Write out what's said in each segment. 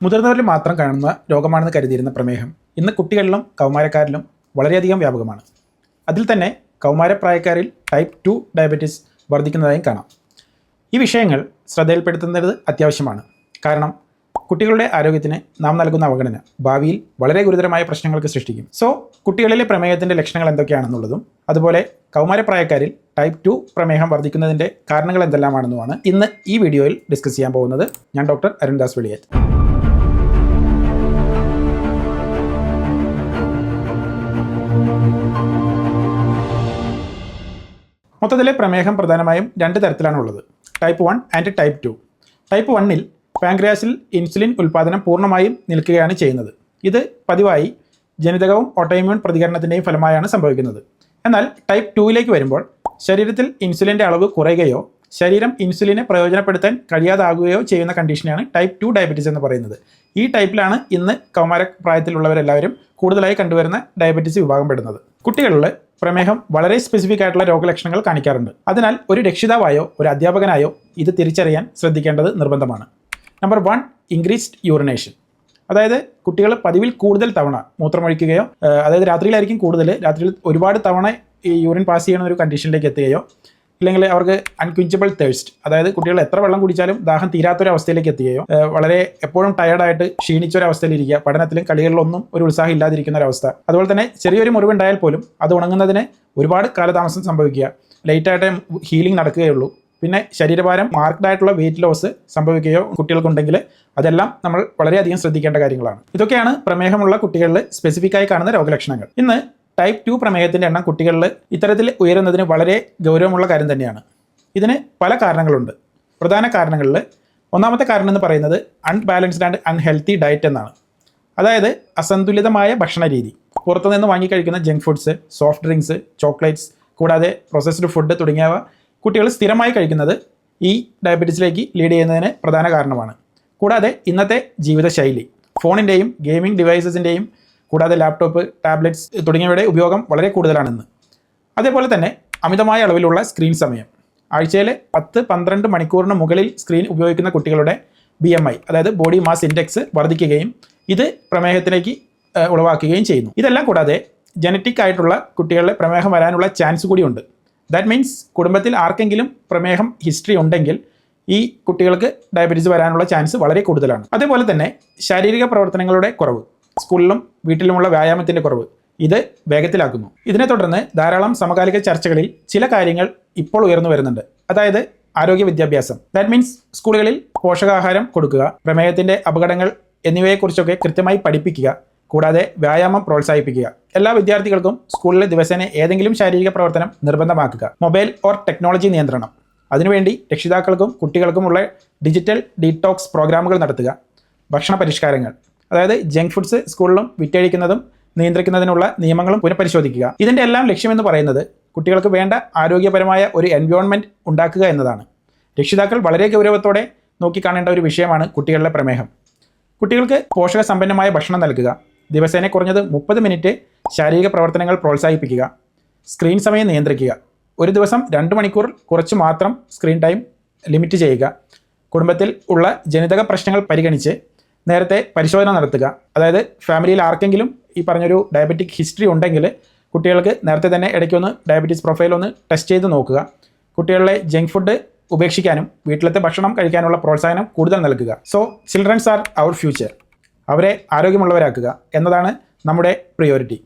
മുതിർന്നവരിൽ മാത്രം കാണുന്ന രോഗമാണെന്ന് കരുതിയിരുന്ന പ്രമേഹം ഇന്ന് കുട്ടികളിലും കൗമാരക്കാരിലും വളരെയധികം വ്യാപകമാണ്. അതിൽ തന്നെ കൗമാരപ്രായക്കാരിൽ ടൈപ്പ് 2 ഡയബറ്റീസ് വർദ്ധിക്കുന്നതായും കാണാം. ഈ വിഷയങ്ങൾ ശ്രദ്ധയിൽപ്പെടുത്തുന്നത് അത്യാവശ്യമാണ്. കാരണം കുട്ടികളുടെ ആരോഗ്യത്തിന് നാം നൽകുന്ന അവഗണന ഭാവിയിൽ വളരെ ഗുരുതരമായ പ്രശ്നങ്ങൾക്ക് സൃഷ്ടിക്കും. കുട്ടികളിലെ പ്രമേഹത്തിൻ്റെ ലക്ഷണങ്ങൾ എന്തൊക്കെയാണെന്നുള്ളതും അതുപോലെ കൗമാരപ്രായക്കാരിൽ ടൈപ്പ് 2 പ്രമേഹം വർദ്ധിക്കുന്നതിൻ്റെ കാരണങ്ങൾ എന്തെല്ലാമാണെന്നുമാണ് ഇന്ന് ഈ വീഡിയോയിൽ ഡിസ്കസ് ചെയ്യാൻ പോകുന്നത്. ഞാൻ ഡോക്ടർ അരുൺദാസ് വെളിയേറ്റ്. മൊത്തത്തിലെ പ്രമേഹം പ്രധാനമായും രണ്ട് തരത്തിലാണുള്ളത്, ടൈപ്പ് 1 ആൻഡ് ടൈപ്പ് 2. ടൈപ്പ് 1-ൽ പാൻക്രിയാസിൽ ഇൻസുലിൻ ഉൽപ്പാദനം പൂർണ്ണമായും നിൽക്കുകയാണ് ചെയ്യുന്നത്. ഇത് പതിവായി ജനിതകവും ഓട്ടോഇമ്യൂൺ പ്രതികരണത്തിൻ്റെയും ഫലമായാണ് സംഭവിക്കുന്നത്. എന്നാൽ ടൈപ്പ് 2-ലേക്ക് വരുമ്പോൾ ശരീരത്തിൽ ഇൻസുലിൻ്റെ അളവ് കുറയുകയോ ശരീരം ഇൻസുലിനെ പ്രയോജനപ്പെടുത്താൻ കഴിയാതാകുകയോ ചെയ്യുന്ന കണ്ടീഷനാണ് ടൈപ്പ് 2 ഡയബറ്റീസ് എന്ന് പറയുന്നത്. ഈ ടൈപ്പിലാണ് ഇന്ന് കൗമാര പ്രായത്തിലുള്ളവരെല്ലാവരും കൂടുതലായി കണ്ടുവരുന്ന ഡയബറ്റീസ് വിഭാഗം പെടുന്നത്. കുട്ടികളിൽ പ്രമേഹം വളരെ സ്പെസിഫിക് ആയിട്ടുള്ള രോഗലക്ഷണങ്ങൾ കാണിക്കാറുണ്ട്. അതിനാൽ ഒരു രക്ഷിതാവായോ ഒരു അധ്യാപകനായോ ഇത് തിരിച്ചറിയാൻ ശ്രദ്ധിക്കേണ്ടത് നിർബന്ധമാണ്. Number 1, increased urination. അതായത് കുട്ടികൾ പതിവിൽ കൂടുതൽ തവണ മൂത്രമൊഴിക്കുകയോ, അതായത് രാത്രിയിലായിരിക്കും കൂടുതൽ, രാത്രിയിൽ ഒരുപാട് തവണ ഈ യൂറിൻ പാസ് ചെയ്യുന്ന ഒരു കണ്ടീഷനിലേക്ക് എത്തുകയോ, ഇല്ലെങ്കിൽ അവർക്ക് അൺക്വിഞ്ചബിൾ തേഴ്സ്റ്റ്, അതായത് കുട്ടികൾ എത്ര വെള്ളം കുടിച്ചാലും ദാഹം തീരാത്തൊരവസ്ഥയിലേക്ക് എത്തുകയോ, വളരെ എപ്പോഴും ടയർഡായിട്ട് ക്ഷീണിച്ചൊരവസ്ഥയിലിരിക്കുക, പഠനത്തിലും കളികളിലൊന്നും ഒരു ഉത്സാഹം ഇല്ലാതിരിക്കുന്ന ഒരവസ്ഥ. അതുപോലെ തന്നെ ചെറിയൊരു മുറിവുണ്ടായാൽ പോലും അത് ഉണങ്ങുന്നതിന് ഒരുപാട് കാലതാമസം സംഭവിക്കുക, ലേറ്റായിട്ട് ഹീലിംഗ് നടക്കുകയുള്ളൂ. പിന്നെ ശരീരഭാരം മാർക്ക്ഡ് ആയിട്ടുള്ള വെയിറ്റ് ലോസ് സംഭവിക്കുകയോ കുട്ടികൾക്കുണ്ടെങ്കിൽ അതെല്ലാം നമ്മൾ വളരെയധികം ശ്രദ്ധിക്കേണ്ട കാര്യങ്ങളാണ്. ഇതൊക്കെയാണ് പ്രമേഹമുള്ള കുട്ടികളിൽ സ്പെസിഫിക്കായി കാണുന്ന രോഗലക്ഷണങ്ങൾ. ഇന്ന് ടൈപ്പ് 2 പ്രമേഹത്തിൻ്റെ എണ്ണം കുട്ടികളിൽ ഇത്തരത്തിൽ ഉയരുന്നതിന് വളരെ ഗൗരവമുള്ള കാര്യം തന്നെയാണ്. ഇതിന് പല കാരണങ്ങളുണ്ട്. പ്രധാന കാരണങ്ങളിൽ ഒന്നാമത്തെ കാരണം എന്ന് പറയുന്നത് അൺബാലൻസ്ഡ് ആൻഡ് അൺഹെൽത്തി ഡയറ്റ് എന്നാണ്. അതായത് അസന്തുലിതമായ ഭക്ഷണ രീതി, പുറത്തുനിന്ന് വാങ്ങിക്കഴിക്കുന്ന junk foods, soft drinks, chocolates, കൂടാതെ പ്രോസസ്ഡ് ഫുഡ് തുടങ്ങിയവ കുട്ടികൾ സ്ഥിരമായി കഴിക്കുന്നത് ഈ ഡയബറ്റീസിലേക്ക് ലീഡ് ചെയ്യുന്നതിന് പ്രധാന കാരണമാണ്. കൂടാതെ ഇന്നത്തെ ജീവിതശൈലി, ഫോണിൻ്റെയും ഗെയിമിംഗ് ഡിവൈസസിൻ്റെയും കൂടാതെ ലാപ്ടോപ്പ്, ടാബ്ലറ്റ്സ് തുടങ്ങിയവയുടെ ഉപയോഗം വളരെ കൂടുതലാണെന്ന്. അതേപോലെ തന്നെ അമിതമായ അളവിലുള്ള സ്ക്രീൻ സമയം, ആഴ്ചയിൽ 10-12 മണിക്കൂറിന് മുകളിൽ സ്ക്രീൻ ഉപയോഗിക്കുന്ന കുട്ടികളുടെ BMI, അതായത് ബോഡി മാസ് ഇൻഡെക്സ് വർദ്ധിക്കുകയും ഇത് പ്രമേഹത്തിലേക്ക് ഉളവാക്കുകയും ചെയ്യുന്നു. ഇതെല്ലാം കൂടാതെ ജനറ്റിക് ആയിട്ടുള്ള കുട്ടികളിലെ പ്രമേഹം വരാനുള്ള ചാൻസ് കൂടിയുണ്ട്. ദാറ്റ് മീൻസ് കുടുംബത്തിൽ ആർക്കെങ്കിലും പ്രമേഹം ഹിസ്റ്ററി ഉണ്ടെങ്കിൽ ഈ കുട്ടികൾക്ക് ഡയബറ്റീസ് വരാനുള്ള ചാൻസ് വളരെ കൂടുതലാണ്. അതേപോലെ തന്നെ ശാരീരിക പ്രവർത്തനങ്ങളുടെ കുറവ്, സ്കൂളിലും വീട്ടിലുമുള്ള വ്യായാമത്തിൻ്റെ കുറവ് ഇത് വേഗത്തിലാക്കുന്നു. ഇതിനെ തുടർന്ന് ധാരാളം സമകാലിക ചർച്ചകളിൽ ചില കാര്യങ്ങൾ ഇപ്പോൾ ഉയർന്നു വരുന്നുണ്ട്. അതായത് ആരോഗ്യ വിദ്യാഭ്യാസം, ദാറ്റ് മീൻസ് സ്കൂളുകളിൽ പോഷകാഹാരം കൊടുക്കുക, പ്രമേഹത്തിൻ്റെ അപകടങ്ങൾ എന്നിവയെക്കുറിച്ചൊക്കെ കൃത്യമായി പഠിപ്പിക്കുക, കൂടാതെ വ്യായാമം പ്രോത്സാഹിപ്പിക്കുക. എല്ലാ വിദ്യാർത്ഥികൾക്കും സ്കൂളിലെ ദിവസേന ഏതെങ്കിലും ശാരീരിക പ്രവർത്തനം നിർബന്ധമാക്കുക. മൊബൈൽ ഓർ ടെക്നോളജി നിയന്ത്രണം, അതിനുവേണ്ടി രക്ഷിതാക്കൾക്കും കുട്ടികൾക്കുമുള്ള ഡിജിറ്റൽ ഡീടോക്സ് പ്രോഗ്രാമുകൾ നടത്തുക. ഭക്ഷണ പരിഷ്കാരങ്ങൾ, അതായത് ജങ്ക് ഫുഡ്സ് സ്കൂളിലും വിറ്റഴിക്കുന്നതും നിയന്ത്രിക്കുന്നതിനുള്ള നിയമങ്ങളും പുനഃപരിശോധിക്കുക. ഇതിൻ്റെ എല്ലാം ലക്ഷ്യമെന്ന് പറയുന്നത് കുട്ടികൾക്ക് വേണ്ട ആരോഗ്യപരമായ ഒരു എൻവയോൺമെൻറ്റ് ഉണ്ടാക്കുക എന്നതാണ്. രക്ഷിതാക്കൾ വളരെ ഗൗരവത്തോടെ നോക്കിക്കാണേണ്ട ഒരു വിഷയമാണ് കുട്ടികളുടെ പ്രമേഹം. കുട്ടികൾക്ക് പോഷകസമ്പന്നമായ ഭക്ഷണം നൽകുക, ദിവസേന കുറഞ്ഞത് 30 മിനിറ്റ് ശാരീരിക പ്രവർത്തനങ്ങൾ പ്രോത്സാഹിപ്പിക്കുക, സ്ക്രീൻ സമയം നിയന്ത്രിക്കുക, ഒരു ദിവസം 2 മണിക്കൂർ കുറച്ച് മാത്രം സ്ക്രീൻ ടൈം ലിമിറ്റ് ചെയ്യുക, കുടുംബത്തിൽ ഉള്ള ജനിതക പ്രശ്നങ്ങൾ പരിഗണിച്ച് നേരത്തെ പരിശോധന നടത്തുക. അതായത് ഫാമിലിയിൽ ആർക്കെങ്കിലും ഈ പറഞ്ഞൊരു ഡയബറ്റിക് ഹിസ്റ്ററി ഉണ്ടെങ്കിൽ കുട്ടികൾക്ക് നേരത്തെ തന്നെ ഇടയ്ക്കൊന്ന് ഡയബറ്റീസ് പ്രൊഫൈൽ ഒന്ന് ടെസ്റ്റ് ചെയ്ത് നോക്കുക. കുട്ടികളിലെ ജങ്ക് ഫുഡ് ഉപേക്ഷിക്കാനും വീട്ടിലത്തെ ഭക്ഷണം കഴിക്കാനുള്ള പ്രോത്സാഹനം കൂടുതൽ നൽകുക. Children's are our future. അവരെ ആരോഗ്യമുള്ളവരാക്കുക എന്നതാണ് നമ്മുടെ പ്രിയോറിറ്റി.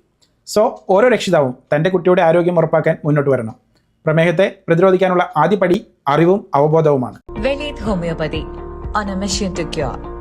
ഓരോ രക്ഷിതാവും തൻ്റെ കുട്ടിയുടെ ആരോഗ്യം ഉറപ്പാക്കാൻ മുന്നോട്ട് വരണം. പ്രമേഹത്തെ പ്രതിരോധിക്കാനുള്ള ആദ്യ പടി അറിവും അവബോധവുമാണ്. വെളിയത് homeopathy, on a mission to cure.